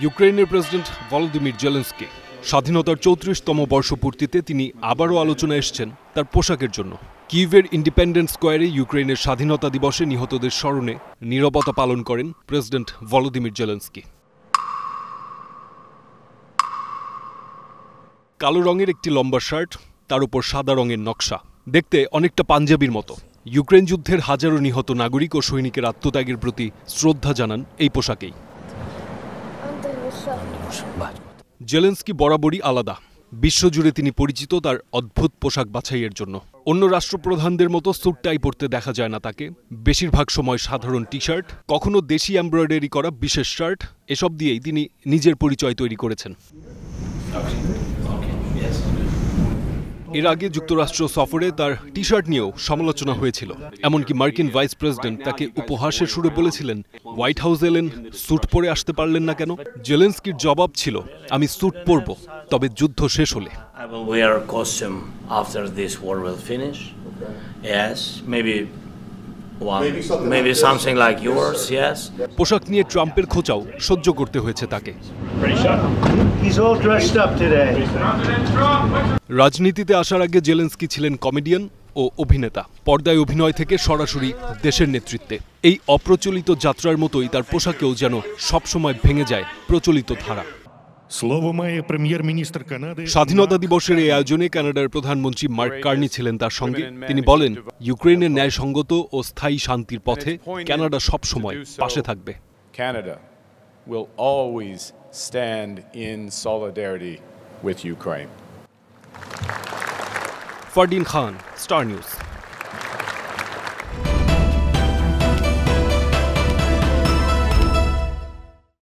ইউক্রেনের president Volodymyr Zelensky স্বাধীনতার ৩৪তম বর্ষপূর্তিতে তিনি আবারও আলোচনায় এসেছেন তার পোশাকের জন্য। কিয়েভের ইন্ডিপেন্ডেন্স স্কোয়ারে ইউক্রেনের স্বাধীনতা দিবসে নিহতদের স্মরণে নীরবতা পালন করেন প্রেসিডেন্ট ভলোদিমির জেলেনস্কি। কালো রঙের একটি লম্বা শার্ট, তার উপর সাদা রঙের নকশা, দেখতে অনেকটা পাঞ্জাবির মতো। ইউক্রেন যুদ্ধের হাজারো নিহত নাগরিক ও সৈনিকের আত্মত্যাগের প্রতি শ্রদ্ধা জানান এই পোশাকেই। জেলেনস্কি বরাবরই আলাদা। বিশ্বজুড়ে তিনি পরিচিত তার অদ্ভুত পোশাক বাছাইয়ের জন্য। অন্য রাষ্ট্রপ্রধানদের মতো স্যুট টাই পরতে দেখা যায় না তাকে। বেশিরভাগ সময় সাধারণ টি শার্ট, কখনো দেশি এমব্রয়ডারি করা বিশেষ শার্ট, এসব দিয়েই তিনি নিজের পরিচয় তৈরি করেছেন। এর আগে যুক্তরাষ্ট্র সফরে তার টি শার্ট নিয়েও সমালোচনা হয়েছিল। এমনকি মার্কিন ভাইস প্রেসিডেন্ট তাকে উপহাসের সুরে বলেছিলেন, হোয়াইট হাউস এলেন, স্যুট পরে আসতে পারলেন না কেন? জেলেনস্কির জবাব ছিল, আমি স্যুট পরব, তবে যুদ্ধ শেষ হলে। পোশাক নিয়ে ট্রাম্পের খোঁচাও সহ্য করতে হয়েছে তাকে। রাজনীতিতে আসার আগে জেলেনস্কি ছিলেন কমেডিয়ান ও অভিনেতা। পর্দায় অভিনয় থেকে সরাসরি দেশের নেতৃত্বে। এই অপ্রচলিত যাত্রার মতোই তার পোশাকেও যেন সবসময় ভেঙে যায় প্রচলিত ধারা। স্বাধীনতা দিবসের এই আয়োজনে কানাডার প্রধানমন্ত্রী মার্ক কার্নি ছিলেন তার সঙ্গে। তিনি বলেন, ইউক্রেনের ন্যায়সঙ্গত ও স্থায়ী শান্তির পথে কানাডা সবসময় পাশে থাকবে। Canada will always stand in solidarity with Ukraine. Fardin Khan, star news.